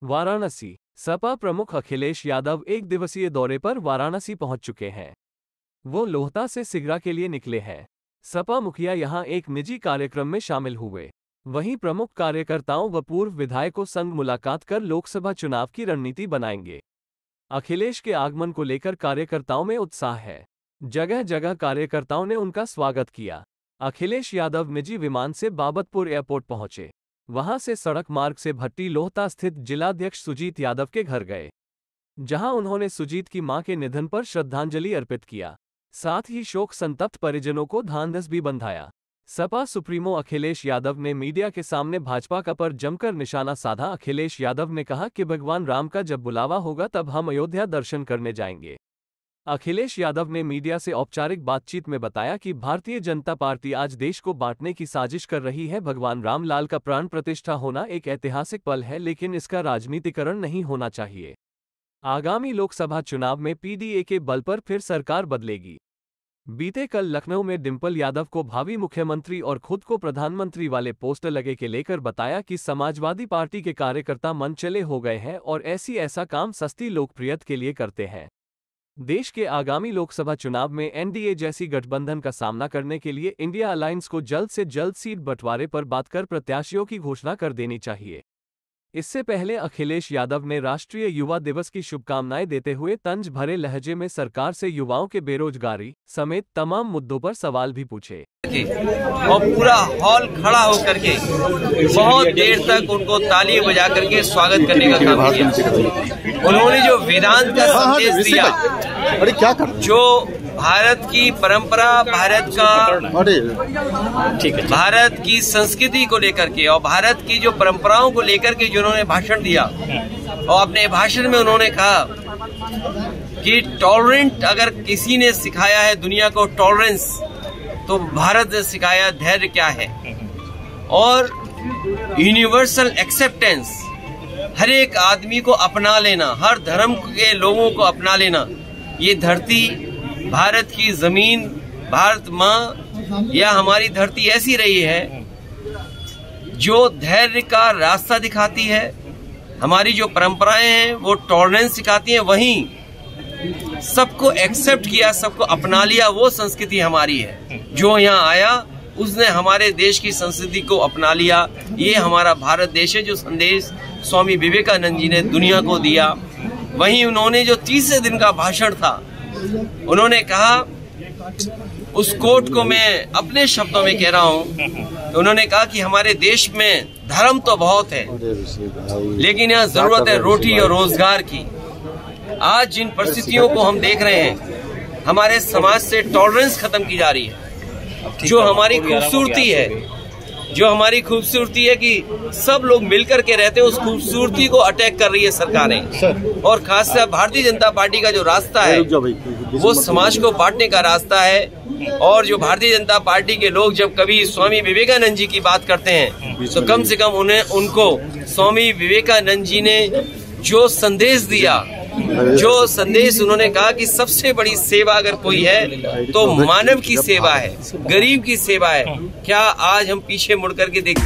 वाराणसी। सपा प्रमुख अखिलेश यादव एक दिवसीय दौरे पर वाराणसी पहुंच चुके हैं। वो लोहता से सिगरा के लिए निकले हैं। सपा मुखिया यहां एक निजी कार्यक्रम में शामिल हुए। वहीं प्रमुख कार्यकर्ताओं व पूर्व विधायकों संग मुलाकात कर लोकसभा चुनाव की रणनीति बनाएंगे। अखिलेश के आगमन को लेकर कार्यकर्ताओं में उत्साह है। जगह जगह कार्यकर्ताओं ने उनका स्वागत किया। अखिलेश यादव निजी विमान से बाबतपुर एयरपोर्ट पहुंचे। वहां से सड़क मार्ग से भट्टी लोहता स्थित जिलाध्यक्ष सुजीत यादव के घर गए, जहां उन्होंने सुजीत की मां के निधन पर श्रद्धांजलि अर्पित किया। साथ ही शोक संतप्त परिजनों को ढांढस भी बंधाया। सपा सुप्रीमो अखिलेश यादव ने मीडिया के सामने भाजपा का पर जमकर निशाना साधा। अखिलेश यादव ने कहा कि भगवान राम का जब बुलावा होगा तब हम अयोध्या दर्शन करने जाएंगे। अखिलेश यादव ने मीडिया से औपचारिक बातचीत में बताया कि भारतीय जनता पार्टी आज देश को बांटने की साजिश कर रही है। भगवान रामलाल का प्राण प्रतिष्ठा होना एक ऐतिहासिक पल है, लेकिन इसका राजनीतिकरण नहीं होना चाहिए। आगामी लोकसभा चुनाव में पीडीए के बल पर फिर सरकार बदलेगी। बीते कल लखनऊ में डिंपल यादव को भावी मुख्यमंत्री और खुद को प्रधानमंत्री वाले पोस्टर लगे के लेकर बताया कि समाजवादी पार्टी के कार्यकर्ता मन चले हो गए हैं और ऐसा काम सस्ती लोकप्रियता के लिए करते हैं। देश के आगामी लोकसभा चुनाव में एनडीए जैसी गठबंधन का सामना करने के लिए इंडिया अलायंस को जल्द से जल्द सीट बंटवारे पर बात कर प्रत्याशियों की घोषणा कर देनी चाहिए। इससे पहले अखिलेश यादव ने राष्ट्रीय युवा दिवस की शुभकामनाएं देते हुए तंज भरे लहजे में सरकार से युवाओं के बेरोजगारी समेत तमाम मुद्दों पर सवाल भी पूछे। और पूरा हॉल खड़ा होकर के बहुत देर तक उनको ताली बजा करके स्वागत करने का काम किया। उन्होंने जो वेदांत का संदेश दिया, जो भारत की परंपरा, भारत की संस्कृति को लेकर के और भारत की जो परंपराओं को लेकर के जो उन्होंने भाषण दिया, और अपने भाषण में उन्होंने कहा कि टॉलरेंट अगर किसी ने सिखाया है दुनिया को टॉलरेंस, तो भारत ने सिखाया धैर्य क्या है। और यूनिवर्सल एक्सेप्टेंस, हर एक आदमी को अपना लेना, हर धर्म के लोगों को अपना लेना। ये धरती, भारत की जमीन, भारत माँ या हमारी धरती ऐसी रही है जो धैर्य का रास्ता दिखाती है। हमारी जो परंपराएं हैं वो टॉलरेंस सिखाती हैं। वहीं सबको एक्सेप्ट किया, सबको अपना लिया, वो संस्कृति हमारी है। जो यहाँ आया उसने हमारे देश की संस्कृति को अपना लिया। ये हमारा भारत देश है, जो संदेश स्वामी विवेकानंद जी ने दुनिया को दिया। वहीं उन्होंने जो तीसरे दिन का भाषण था, उन्होंने कहा, उस कोट को मैं अपने शब्दों में कह रहा हूँ, तो उन्होंने कहा कि हमारे देश में धर्म तो बहुत है, लेकिन यहाँ जरूरत है रोटी और रोजगार की। आज जिन परिस्थितियों को हम देख रहे हैं, हमारे समाज से टॉलरेंस खत्म की जा रही है। जो हमारी खूबसूरती है, जो हमारी खूबसूरती है कि सब लोग मिलकर के रहते हैं, उस खूबसूरती को अटैक कर रही है सरकारें। और खासकर भारतीय जनता पार्टी का जो रास्ता है वो समाज को बांटने का रास्ता है। और जो भारतीय जनता पार्टी के लोग जब कभी स्वामी विवेकानंद जी की बात करते हैं, तो कम से कम उनको स्वामी विवेकानंद जी ने जो संदेश दिया, जो संदेश उन्होंने कहा कि सबसे बड़ी सेवा अगर कोई है तो मानव की सेवा है, गरीब की सेवा है। क्या आज हम पीछे मुड़ करके देख